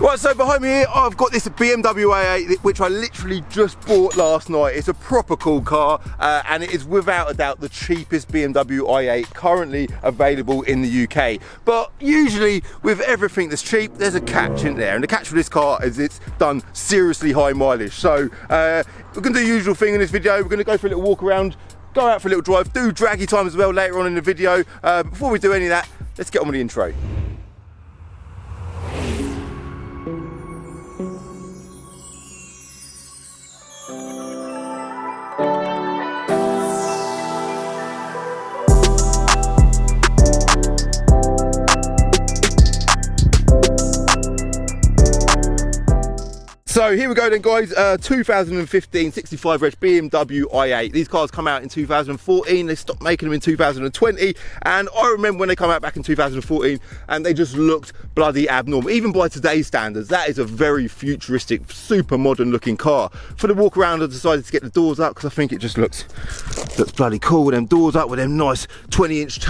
Right, so behind me here, I've got this BMW i8, which I literally just bought last night. It's a proper cool car, and it is without a doubt the cheapest BMW i8 currently available in the UK. But usually, with everything that's cheap, there's a catch in there. And the catch for this car is it's done seriously high mileage. So, we're gonna do the usual thing in this video. We're gonna go for a little walk around, go out for a little drive, do draggy time as well later on in the video. Before we do any of that, let's get on with the intro. So here we go then guys, 2015 65 reg BMW i8. These cars come out in 2014, they stopped making them in 2020, and I remember when they come out back in 2014 and they just looked bloody abnormal. Even by today's standards, that is a very futuristic, super modern looking car. For the walk around I decided to get the doors up because I think it just looks bloody cool with them doors up, with them nice 20-inch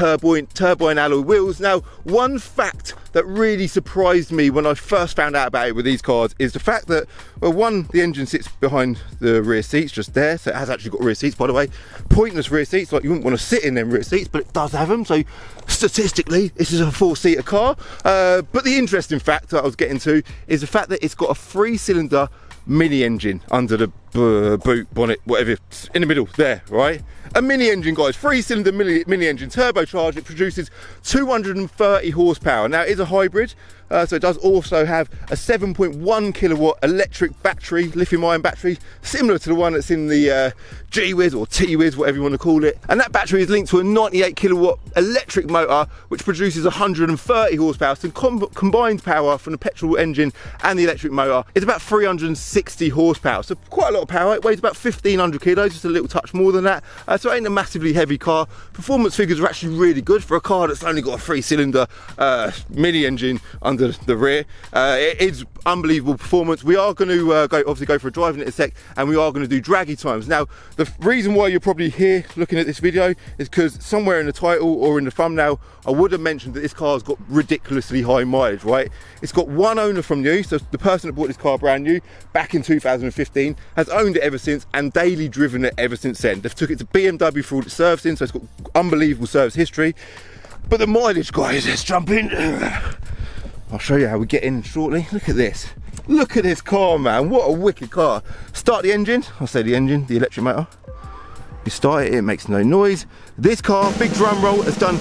turbine alloy wheels. Now, one fact that really surprised me when I first found out about it with these cars is the fact that, well, one, the engine sits behind the rear seats just there, so it has actually got rear seats, by the way. Pointless rear seats, like you wouldn't want to sit in them rear seats, but it does have them, so statistically this is a four-seater car. But the interesting fact that I was getting to is the fact that it's got a 3-cylinder mini engine under the boot, bonnet, whatever, in the middle there, right? A mini engine, guys, 3-cylinder mini engine, turbocharged. It produces 230 horsepower. Now, it is a hybrid, so it does also have a 7.1 kilowatt electric battery, lithium-ion battery, similar to the one that's in the G-Wiz or T-Wiz, whatever you want to call it. And that battery is linked to a 98 kilowatt electric motor, which produces 130 horsepower. So combined power from the petrol engine and the electric motor is about 360 horsepower. So quite a lot of power. It weighs about 1,500 kilos, just a little touch more than that. So it ain't a massively heavy car. Performance figures are actually really good for a car that's only got a 3-cylinder mini engine under the rear. It is unbelievable performance. We are going to obviously go for a drive in a sec, and we are going to do draggy times. Now, the reason why you're probably here looking at this video is because somewhere in the title or in the thumbnail I would have mentioned that this car's got ridiculously high mileage, right? It's got one owner from new, so the person that bought this car brand new back in 2015 has owned it ever since and daily driven it ever since then. They've took it to BMW for all its servicing, so it's got unbelievable service history. But the mileage, guys, let's jump in. I'll show you how we get in shortly. Look at this. Look at this car, man. What a wicked car. Start the engine. I'll say the engine, the electric motor. You start it, it makes no noise. This car, big drum roll, has done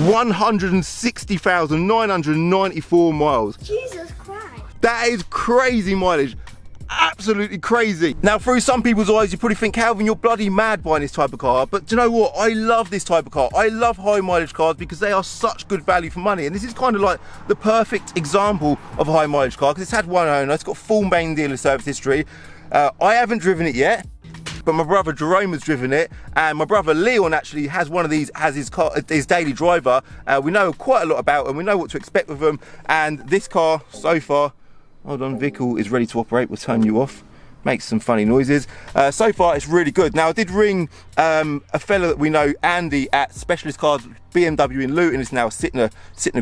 160,994 miles. Jesus Christ. That is crazy mileage. Absolutely crazy. Now, through some people's eyes, you probably think, Calvin, you're bloody mad buying this type of car. But do you know what? I love this type of car. I love high mileage cars because they are such good value for money. And this is kind of like the perfect example of a high mileage car because it's had one owner. It's got full main dealer service history. I haven't driven it yet, but my brother Jerome has driven it, and my brother Leon actually has one of these as his car, his daily driver. We know quite a lot about them. We know what to expect with them. And this car, so far, hold on, vehicle is ready to operate. We'll turn you off. Makes some funny noises. So far, it's really good. Now, I did ring a fella that we know, Andy, at Specialist Cars BMW in Luton. It's now Sittner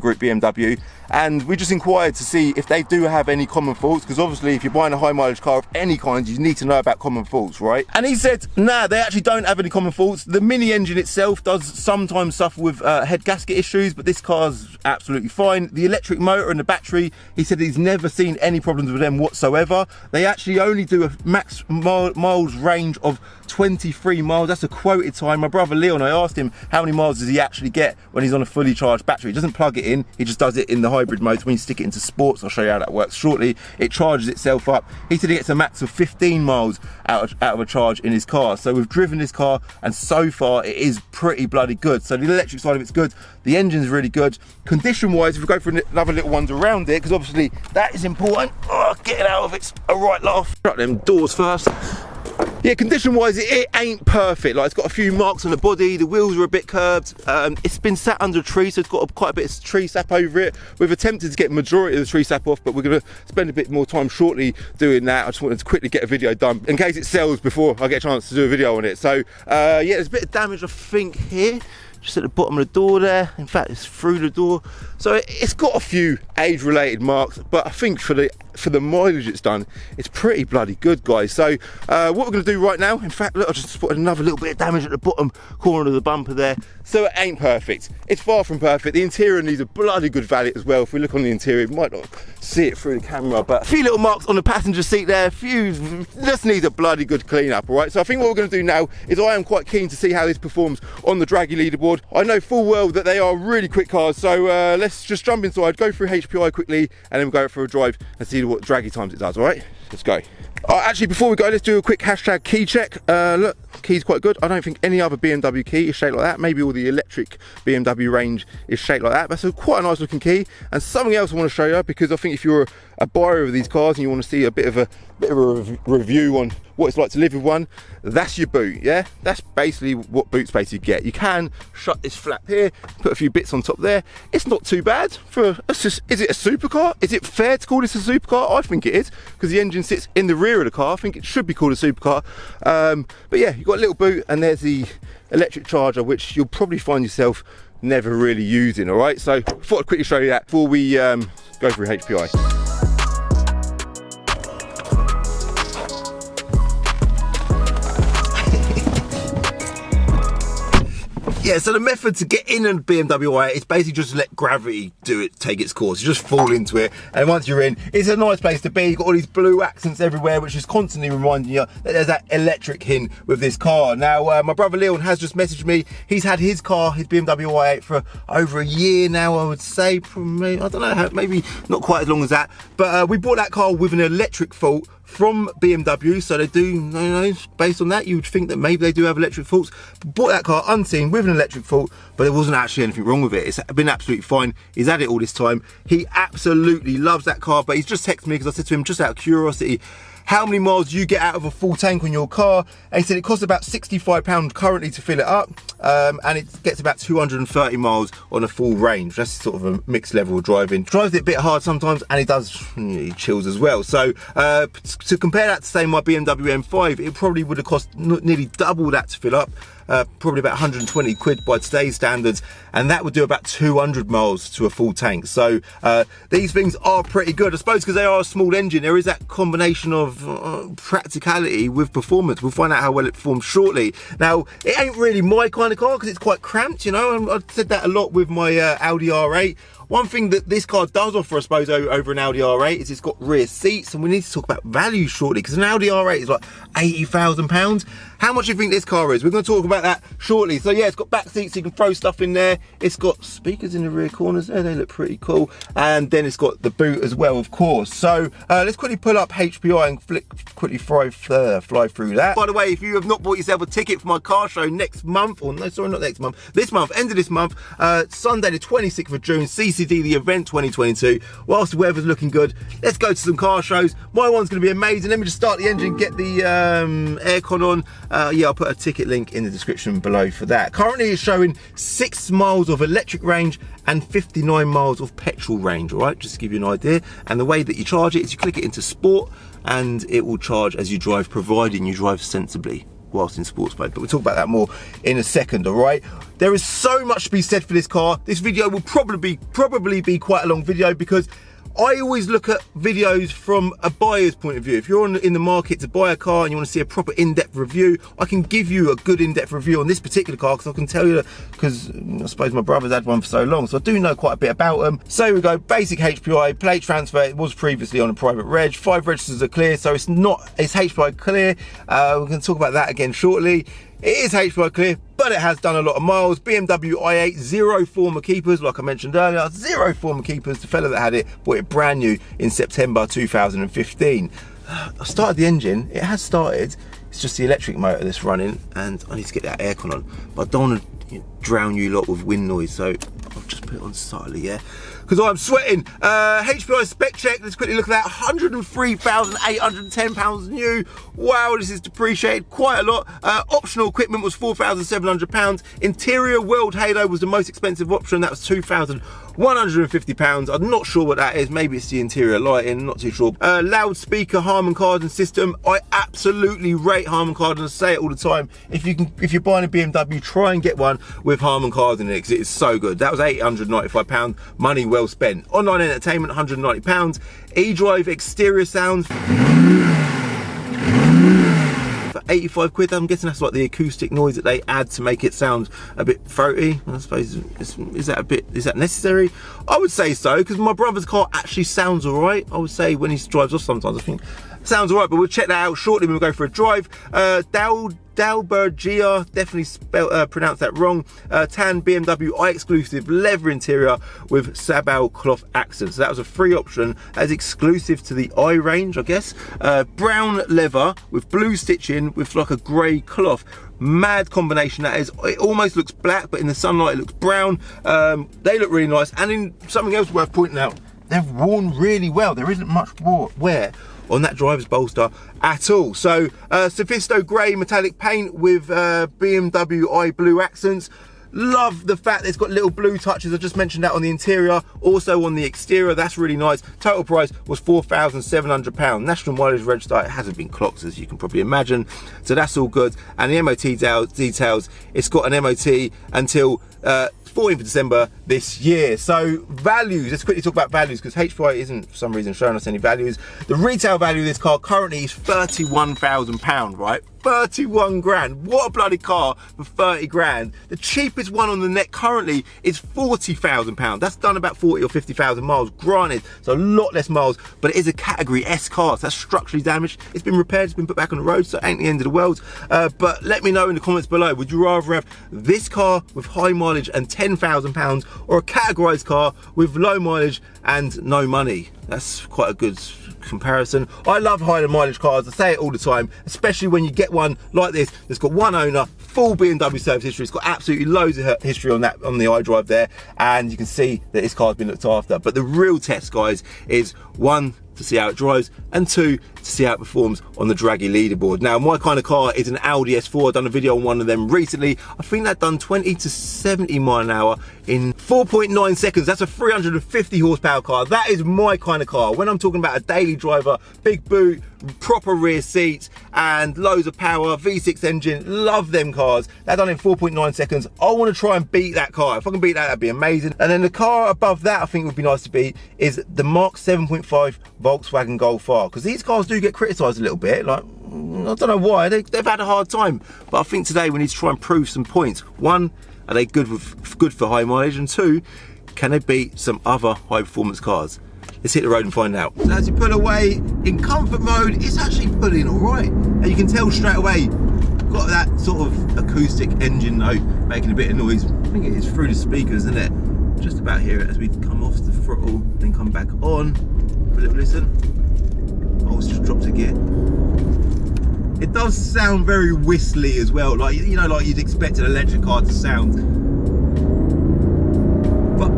Group BMW, and we just inquired to see if they do have any common faults, because obviously if you're buying a high mileage car of any kind, you need to know about common faults, right? And he said, nah, they actually don't have any common faults. The mini engine itself does sometimes suffer with head gasket issues, but this car's absolutely fine. The electric motor and the battery, he said he's never seen any problems with them whatsoever. They actually only do a max miles range of 23 miles. That's a quoted time. My brother Leon, I asked him how many miles does he actually get when he's on a fully charged battery. He doesn't plug it in, he just does it in the hybrid mode. When you stick it into sports, I'll show you how that works shortly, it charges itself up. He said he gets a max of 15 miles out of a charge in his car. So we've driven this car, and so far it is pretty bloody good. So the electric side of it's good, the engine's really good. Condition wise, if we go for another little ones around it, because obviously that is important. Oh, getting out of it's a right laugh. Shut them doors first. Yeah, condition wise it ain't perfect. Like, it's got a few marks on the body, the wheels are a bit curved, it's been sat under a tree, so it's got quite a bit of tree sap over it. We've attempted to get the majority of the tree sap off, but we're going to spend a bit more time shortly doing that. I just wanted to quickly get a video done in case it sells before I get a chance to do a video on it. So yeah, there's a bit of damage I think here. just at the bottom of the door there. In fact, it's through the door. So it's got a few age-related marks, but I think for the mileage it's done, it's pretty bloody good, guys. So what we're going to do right now, in fact, look, I just spotted another little bit of damage at the bottom corner of the bumper there. So it ain't perfect. It's far from perfect. The interior needs a bloody good valet as well. If we look on the interior, you might not see it through the camera, but a few little marks on the passenger seat there, a few, just needs a bloody good clean up, all right? So I think what we're going to do now is I am quite keen to see how this performs on the draggy leaderboard. I know full well that they are really quick cars, so let's just jump inside, go through HPI quickly, and then we'll go for a drive and see what draggy times it does, all right? Let's go. Actually, before we go, let's do a quick hashtag key check. Look, key's quite good. I don't think any other BMW key is shaped like that. Maybe all the electric BMW range is shaped like that. That's quite a nice looking key. And something else I want to show you, because I think if you're a buyer of these cars and you want to see a bit of a review on what it's like to live with one, that's your boot. Yeah, that's basically what boot space you get. You can shut this flap here, put a few bits on top there. It's not too bad for is it a supercar? Is it fair to call this a supercar? I think it is, because the engine sits in the rear of the car. I think it should be called a supercar. But yeah, you've got a little boot, and there's the electric charger, which you'll probably find yourself never really using. All right, so I thought I'd quickly show you that before we go through HPI. Yeah, so the method to get in a BMW i8 is basically just let gravity do it, take its course. You just fall into it, and once you're in, it's a nice place to be. You've got all these blue accents everywhere, which is constantly reminding you that there's that electric hint with this car. Now, my brother Leon has just messaged me. He's had his car, his BMW i8, for over a year now, I would say. Probably, I don't know, maybe not quite as long as that. But we bought that car with an electric fault from BMW, so they do, you know, based on that, you would think that maybe they do have electric faults. Bought that car unseen with an electric fault, but there wasn't actually anything wrong with it. It's been absolutely fine. He's had it all this time. He absolutely loves that car, but he's just texted me because I said to him, just out of curiosity, how many miles do you get out of a full tank on your car? And he said it costs about £65 currently to fill it up, and it gets about 230 miles on a full range. That's sort of a mixed level of driving. Drives it a bit hard sometimes, and he chills as well. So to compare that to, say, my BMW M5, it probably would have cost nearly double that to fill up. Probably about 120 quid by today's standards, and that would do about 200 miles to a full tank. So these things are pretty good, I suppose, because they are a small engine. There is that combination of practicality with performance. We'll find out how well it performs shortly. Now, it ain't really my kind of car because it's quite cramped, you know, and I've said that a lot with my Audi R8. One thing that this car does offer, I suppose, over an Audi R8 is it's got rear seats, and we need to talk about value shortly, because an Audi R8 is like £80,000. How much do you think this car is? We're going to talk about that shortly. So yeah, it's got back seats, so you can throw stuff in there. It's got speakers in the rear corners there, they look pretty cool. And then it's got the boot as well, of course. So let's quickly pull up HPI and quickly fly through that. By the way, if you have not bought yourself a ticket for my car show next month, or no, sorry, not next month, this month, end of this month, Sunday the 26th of June, CCD The Event 2022, whilst the weather's looking good, let's go to some car shows. My one's going to be amazing. Let me just start the engine, get the aircon on. Yeah, I'll put a ticket link in the description below for that. Currently it's showing 6 miles of electric range and 59 miles of petrol range, all right, just to give you an idea. And the way that you charge it is you click it into sport, and it will charge as you drive, providing you drive sensibly whilst in sports mode, but we'll talk about that more in a second. All right, there is so much to be said for this car. This video will probably be quite a long video, because I always look at videos from a buyer's point of view. If you're in the market to buy a car and you want to see a proper in-depth review, I can give you a good in-depth review on this particular car, because I can tell you, because I suppose my brother's had one for so long, so I do know quite a bit about them. So here we go, basic HPI, plate transfer. It was previously on a private reg. 5 registers are clear, so it's HPI clear. We're going to talk about that again shortly. It is HPI clear, but it has done a lot of miles. BMW i8, 0 former keepers, like I mentioned earlier, 0 former keepers. The fella that had it bought it brand new in September 2015. I started the engine, it has started. It's just the electric motor that's running, and I need to get that aircon on, but I don't want to drown you lot with wind noise, so I'll just put it on slightly. Yeah, because I'm sweating. HPI spec check, let's quickly look at that. £103,810 new. Wow, this is depreciated quite a lot. Optional equipment was £4,700. Interior World Halo was the most expensive option, that was £2,150. I'm not sure what that is, maybe it's the interior lighting, not too sure. Loudspeaker Harman Kardon system. I absolutely rate Harman Kardon, I say it all the time. If you're buying a BMW, try and get one with Harman Kardon in it, because it is so good. That was £895, money well spent. Online entertainment, £190. eDrive exterior sounds for 85 quid. I'm guessing that's like the acoustic noise that they add to make it sound a bit throaty. I suppose, is that necessary? I would say so, because my brother's car actually sounds all right. I would say when he drives off sometimes, I think sounds all right, but we'll check that out shortly when we go for a drive. Dalbergia, definitely pronounced that wrong. Tan BMW i exclusive leather interior with Sabal cloth accents. So that was a free option as exclusive to the i range, I guess. Brown leather with blue stitching with like a grey cloth. Mad combination that is. It almost looks black, but in the sunlight it looks brown. They look really nice. And in something else worth pointing out, they've worn really well. There isn't much wear on that driver's bolster at all. So Sophisto grey metallic paint with BMW i blue accents. Love the fact that it's got little blue touches. I just mentioned that on the interior, also on the exterior. That's really nice. Total price was £4,700. National mileage register, it hasn't been clocked, as you can probably imagine, so that's all good. And the MOT details, it's got an MOT until 14th of December this year. So values, let's quickly talk about values, because HPI isn't for some reason showing us any values. The retail value of this car currently is £31,000, right? 31 grand. What a bloody car for 30 grand. The cheapest one on the net currently is £40,000. That's done about 40 or 50,000 miles. Granted, it's a lot less miles, but it is a category S car. So that's structurally damaged. It's been repaired, it's been put back on the road, so it ain't the end of the world. But let me know in the comments below, would you rather have this car with high mileage and £10,000 or a categorized car with low mileage and no money? That's quite a good comparison. I love high mileage cars, I say it all the time, especially when you get one like this that's got one owner, full BMW service history. It's got absolutely loads of history on that, on the iDrive there, and you can see that this car's been looked after. But the real test, guys, is one, to see how it drives, and two, to see how it performs on the Draggy leaderboard. Now, my kind of car is an Audi S4. I've done a video on one of them recently. I think that done 20 to 70 mile an hour in 4.9 seconds. That's a 350 horsepower car. That is my kind of car. When I'm talking about a daily driver, big boot, proper rear seats, and loads of power, V6 engine, love them cars. That done in 4.9 seconds. I want to try and beat that car. If I can beat that, that'd be amazing. And then the car above that I think would be nice to beat is the Mark 7.5 Volkswagen Golf R, because these cars do get criticised a little bit. Like, I don't know why, they've had a hard time, but I think today we need to try and prove some points. One, are they good for high mileage? And two, can they beat some other high performance cars? Let's hit the road and find out. So as you pull away in comfort mode, it's actually pulling all right, and you can tell straight away got that sort of acoustic engine note making a bit of noise. I think it is through the speakers, isn't it? Just about hear it as we come off the throttle, then come back on. For a little listen. Oh, it's just dropped a gear. It does sound very whistly as well, like, you know, like you'd expect an electric car to sound. But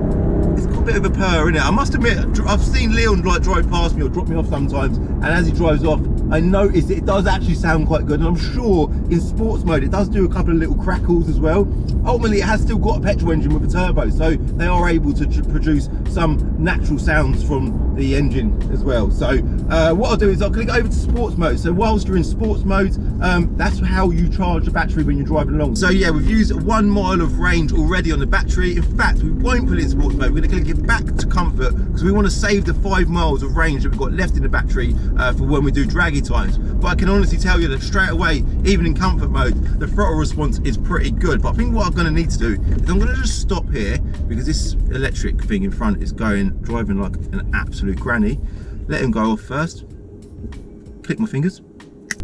it's got a bit of a purr in it. I must admit, I've seen Leon like drive past me or drop me off sometimes, and as he drives off, I noticed it does actually sound quite good, and I'm sure in sports mode it does do a couple of little crackles as well. Ultimately, it has still got a petrol engine with a turbo, so they are able to produce some natural sounds from the engine as well. So what I'll do is I'll click over to sports mode. So whilst you're in sports mode, that's how you charge the battery when you're driving along. So yeah, we've used 1 mile of range already on the battery. In fact, we won't put it in sports mode. We're going to click it back to comfort because we want to save the 5 miles of range that we've got left in the battery for when we do draggy times. But I can honestly tell you that straight away, even in comfort mode, the throttle response is pretty good. But I think what I'm going to need to do is I'm going to just stop here, because this electric thing in front is driving like an absolute granny. Let him go off first. Click my fingers.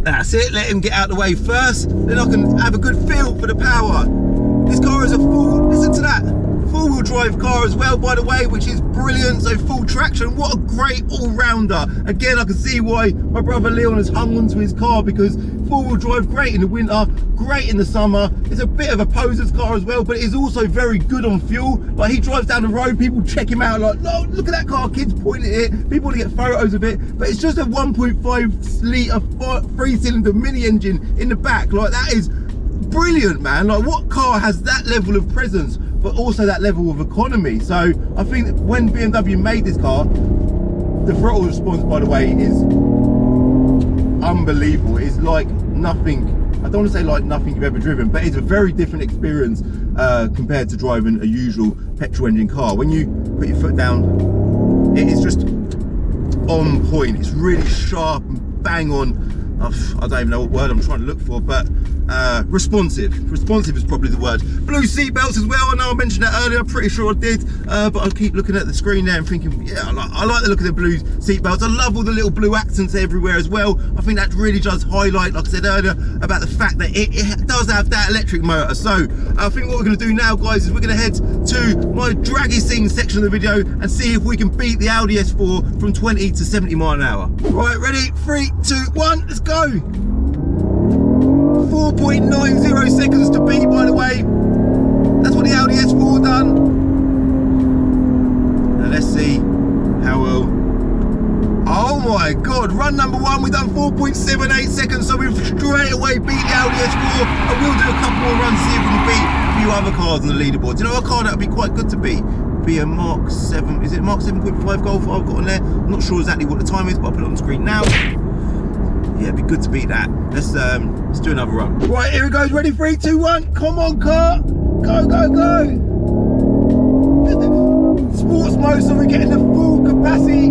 That's it, let him get out of the way first, then I can have a good feel for the power. This car is a full, listen to that, full four-wheel drive car as well, by the way, which is brilliant. So full traction, what a great all-rounder. Again, I can see why my brother Leon has hung onto his car, because four-wheel drive, great in the winter, great in the summer. It's a bit of a poser's car as well, but it is also very good on fuel. Like, he drives down the road, people check him out like, no, look at that car, kids pointing at it, people want to get photos of it. But it's just a 1.5 litre three-cylinder mini engine in the back. Like, that is brilliant, man. Like, what car has that level of presence but also that level of economy? So I think that when BMW made this car, the throttle response, by the way, is unbelievable. It's like nothing, I don't want to say like nothing you've ever driven, but it's a very different experience compared to driving a usual petrol engine car. When you put your foot down, it is just on point. It's really sharp and bang on. I don't even know what word I'm trying to look for, but responsive. Responsive is probably the word. Blue seat belts as well. I know I mentioned that earlier, I'm pretty sure I did, but I keep looking at the screen there and thinking, yeah, I like the look of the blue seat belts. I love all the little blue accents everywhere as well. I think that really does highlight, like I said earlier, about the fact that it does have that electric motor. So I think what we're going to do now, guys, is we're going to head to my draggy scene section of the video and see if we can beat the Audi S4 from 20 to 70 mile an hour. Right, ready? 3, 2, 1, let's go. 4.90 seconds to beat, by the way. That's what the Audi S4 done. Now let's see how well. Oh my God, run number one, we've done 4.78 seconds, so we've straight away beat the Audi S4. And we'll do a couple more runs, see if we can beat a few other cars on the leaderboard. Do you know a car that would be quite good to beat? Be a Mark 7, is it Mark 7.5 Golf I've got on there? I'm not sure exactly what the time is, but I'll put it on the screen now. Yeah, it'd be good to beat that. Let's do another run. Right, here it goes. Ready? 3, 2, 1. Come on, car. Go, go, go. Sports mode, so we're getting the full capacity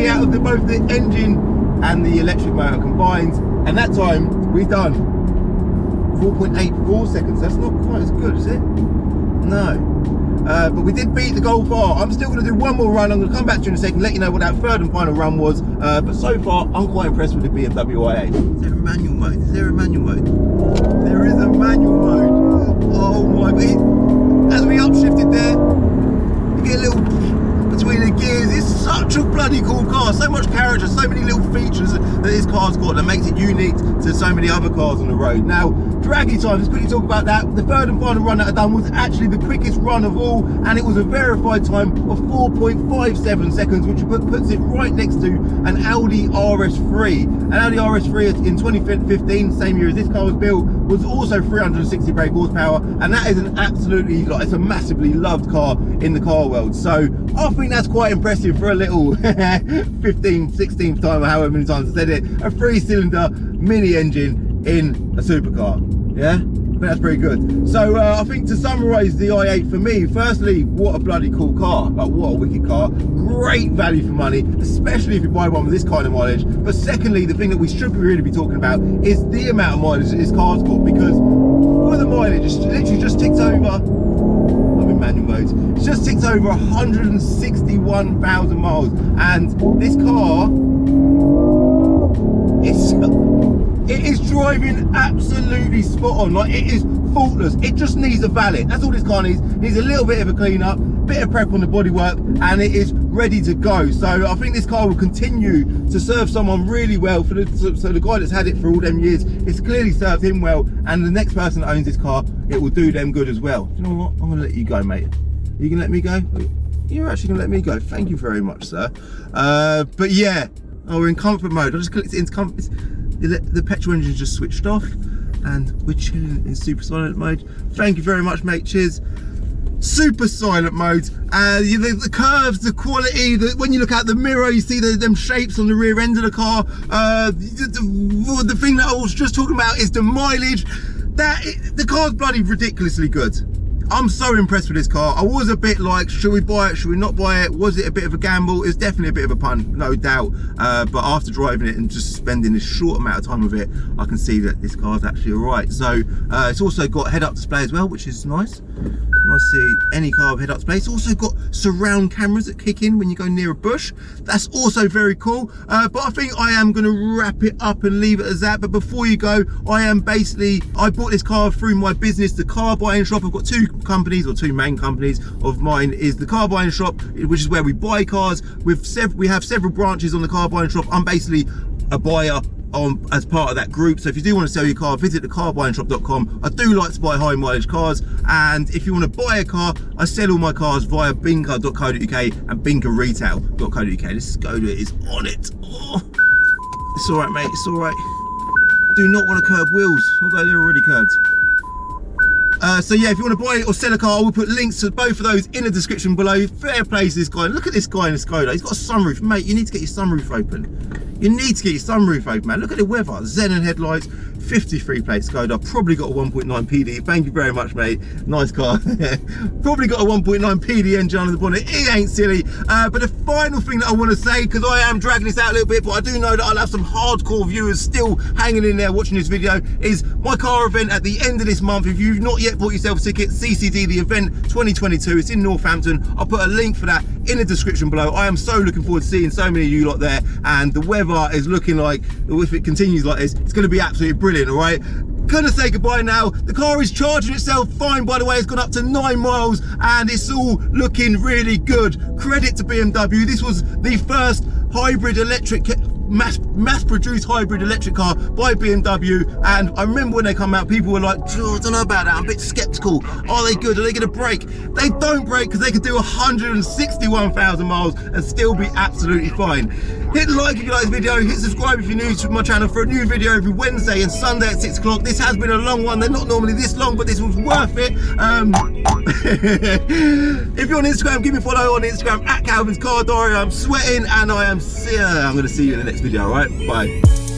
out of both the engine and the electric motor combined. And that time we've done 4.84 seconds. That's not quite as good, is it? No. But we did beat the Golf R. I'm still going to do one more run. I'm going to come back to you in a second, let you know what that third and final run was. But so far, I'm quite impressed with the BMW i8. Is there a manual mode? Is there a manual mode? There is a manual mode. Oh my God. As we upshifted there, you get a little between the gears. It's such a bloody cool car. So much character, so many little features that this car's got that makes it unique to so many other cars on the road. Now, draggy time, let's quickly talk about that. The third and final run that I done was actually the quickest run of all, and it was a verified time of 4.57 seconds, which puts it right next to an Audi RS3. An Audi RS3 in 2015, same year as this car was built, was also 360 brake horsepower, and that is an absolutely, like, it's a massively loved car in the car world. So I think that's quite impressive for a little 15th, 16th time, or however many times I said it, a three-cylinder mini engine in a supercar. Yeah, I think that's pretty good. So I think to summarize the i8 for me, firstly, what a bloody cool car. Like, what a wicked car. Great value for money, especially if you buy one with this kind of mileage. But secondly, the thing that we should really be talking about is the amount of mileage that this car's got, because for the mileage, it's literally just ticked over, I'm in manual mode, it's just ticked over 161,000 miles. And this car, it is driving absolutely spot on. Like, it is faultless. It just needs a valet. That's all this car needs. It needs a little bit of a clean up, bit of prep on the bodywork, and it is ready to go. So I think this car will continue to serve someone really well. So the guy that's had it for all them years, it's clearly served him well, and the next person that owns this car, it will do them good as well. Do you know what? I'm gonna let you go, mate. Are you gonna let me go? You're actually gonna let me go. Thank you very much, sir. But yeah, we're in comfort mode. I just clicked it into comfort. The petrol engine just switched off, and we're chilling in super silent mode. Thank you very much, mate. Cheers. Super silent mode. The curves, the quality, when you look out the mirror, you see them shapes on the rear end of the car. The thing that I was just talking about is the mileage. The car's bloody ridiculously good. I'm so impressed with this car. I was a bit like, should we buy it, should we not buy it? Was it a bit of a gamble? It's definitely a bit of a punt, no doubt. But after driving it and just spending this short amount of time with it, I can see that this car's actually all right. So it's also got head-up display as well, which is nice. Nice to see any car with head-up display. It's also got surround cameras that kick in when you go near a bush. That's also very cool. But I think I am going to wrap it up and leave it as that. But before you go, I bought this car through my business, the car buying shop. I've got two companies, or two main companies of mine, is the car buying shop, which is where we buy cars. We have several branches on the car buying shop. I'm basically a buyer as part of that group. So if you do want to sell your car, visit thecarbuyingshop.com. I do like to buy high mileage cars, and if you want to buy a car, I sell all my cars via binker.co.uk and binkerretail.co.uk. Let's go to it. It's on it. Oh, it's all right, mate. It's all right. I do not want to curb wheels, although they're already curbed. So yeah, if you want to buy or sell a car, I will put links to both of those in the description below. Fair play to this guy. Look at this guy in a Skoda. He's got a sunroof. Mate, you need to get your sunroof open. You need to get your sunroof open, man. Look at the weather. Xenon headlights, 53 plate Skoda. Probably got a 1.9 PD. Thank you very much, mate. Nice car. Probably got a 1.9 PD engine under the bonnet. It ain't silly. But the final thing that I want to say, because I am dragging this out a little bit, but I do know that I'll have some hardcore viewers still hanging in there watching this video, is my car event at the end of this month. If you've not yet bought yourself a ticket, CCD The Event 2022. It's in Northampton. I'll put a link for that in the description below. I am so looking forward to seeing so many of you lot there, and the weather is looking like, if it continues like this, it's going to be absolutely brilliant. All right, gonna say goodbye now. The car is charging itself fine, by the way. It's gone up to 9 miles and it's all looking really good. Credit to BMW. This was the first hybrid electric, mass-produced hybrid electric car by BMW, and I remember when they come out, people were like, oh, I don't know about that, I'm a bit skeptical. Are they good? Are they going to break? They don't break, because they can do 161,000 miles and still be absolutely fine. Hit like if you like this video, hit subscribe if you're new to my channel for a new video every Wednesday and Sunday at 6 o'clock. This has been a long one. They're not normally this long, but this was worth it. If you're on Instagram, give me a follow on Instagram at Calvin's Car Diary. I'm sweating and I'm going to see you in the next video, all right? Bye.